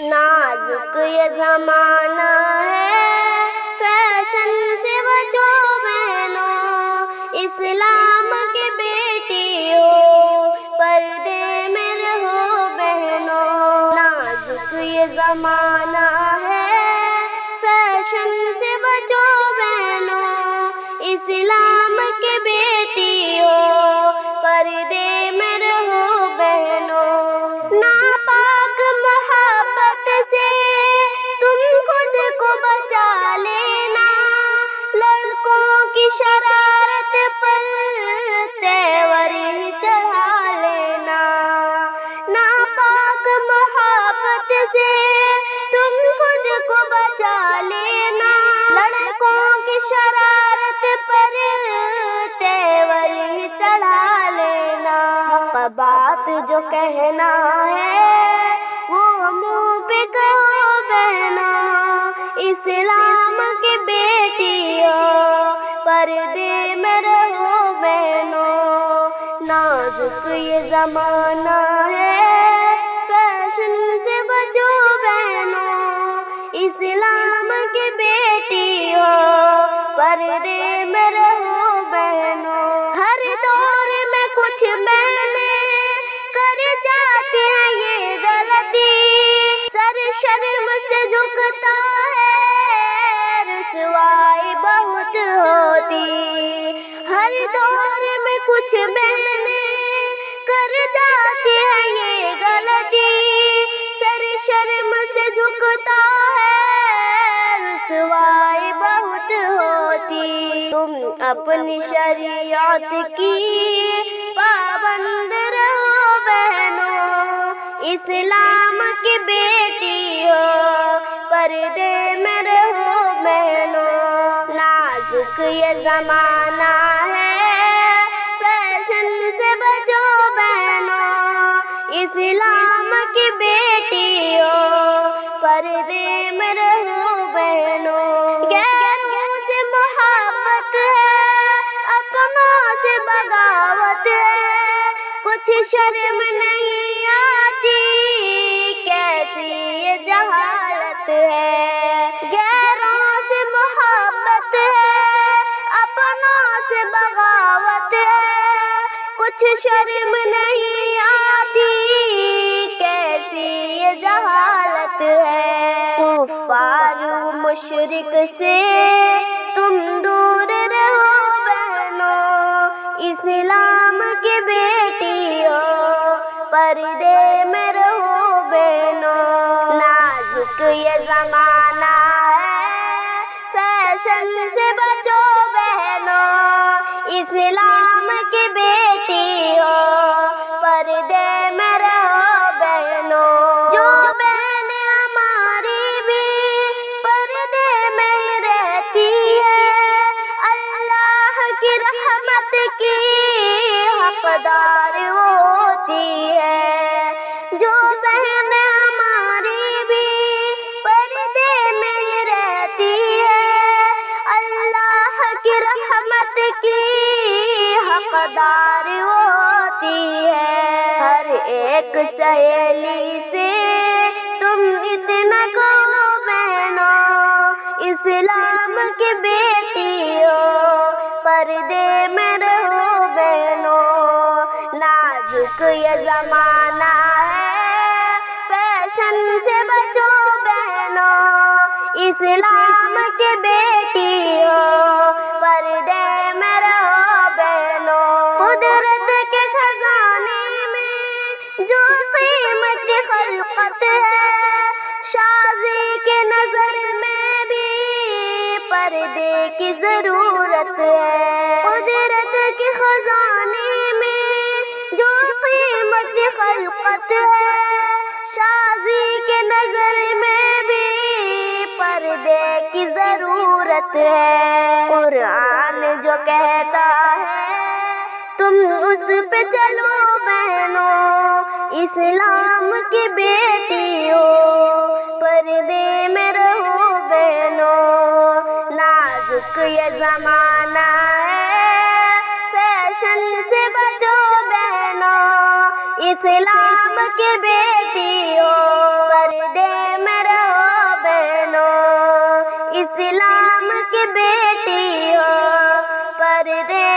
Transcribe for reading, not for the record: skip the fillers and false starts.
نازک یہ زمانہ ہے، فیشن سے بچو بہنوں، اسلام کی بیٹی ہو، پردے میں رہو بہنوں۔ نازک یہ زمانہ ہے، فیشن سے بچو بہنوں، اسلام کی بیٹی ہو، پردے میں رہو بہنوں۔ ناپاک محبت سے تم خود کو بچا لینا، لڑکوں کی شرارت پر تیور چڑھا لینا۔ ناپاک محبت سے تم خود کو بچا لینا، لڑکوں کی شرارت پر تیور چڑھا لینا۔ حق بات جو کہنا ہے وہ منہ پہ کہو بہنوں، اسلام کی بیٹی ہو، پردے میں رہو بہنوں۔ نازک یہ زمانہ ہے، فیشن سے بچو بہنوں، اسلام کی بیٹی ہو، پردے میں رہو بہنوں۔ ہر دور میں کچھ بہنیں کر جاتی ہیں یہ غلطی، سر شرم سے جھکتا ہے، رسوائی بہت ہوتی۔ ہر دور میں کچھ بہنیں کر جاتی ہیں یہ غلطی، سر شرم سے جھکتا ہے، رسوائی بہت ہوتی۔ تم اپنی شریعت کی پابند رہو بہنوں، اسلام کی بیٹی ہو، پردے میں رہو بہنوں۔ نازک یہ زمانہ ہے، فیشن سے بچو بہنوں، اسلام کی بیٹی ہو، پردے میں رہو بہنوں۔ غیروں سے محبت ہے، اپنوں سے بغاوت ہے، کچھ شرم نہیں آتی، کیسی یہ جہالت ہے۔ غیروں سے محبت ہے، اپنوں سے بغاوت ہے، کچھ شرم نہیں آتی، کیسی یہ جہالت ہے۔ کفار و مشرک سے تم دور رہو بہنوں، اسلام کی بیٹی ہو، پردے میں رہو بہنوں۔ نازک یہ زمانہ ہے، فیشن سے بچو بہنوں، اسلام کی بیٹی ہو، پردے میں رہو بہنوں۔ جو بہنیں ہماری بھی پردے میں رہتی ہے، اللہ کی رحمت کی حقدار ہوتی ہے۔ جو بہنیں ہماری بھی پردے میں رہتی ہے، اللہ کی رحمت کی حقدار ہوتی ہے۔ ہر ایک سہیلی سے تم اتنا کہو بہنوں، اسلام کی بیٹی ہو، پردے میں رہو بہنوں۔ نازک یہ زمانہ ہے، فیشن سے بچو بہنوں، اسلام کی بیٹی ہو، پردے میں رہو بہنوں۔ قدرت کے خزانے میں جو قیمت خلقت ہے، شازی کی نظر میں بھی پردے کی ضرورت ہے۔ قدرت کے خزانے میں جو قیمت خلقت ہے، شازی کی نظر میں بھی پردے کی ضرورت ہے۔ قرآن جو کہتا ہے تم اس پہ چلو بہنوں، اسلام کی بیٹی ہو، پردے میں رہو بہنوں۔ نازک یہ زمانہ ہے، فیشن سے بچو بہنوں، اسلام کی بیٹی ہو، پردے اسلام کی بیٹی ہو، پردے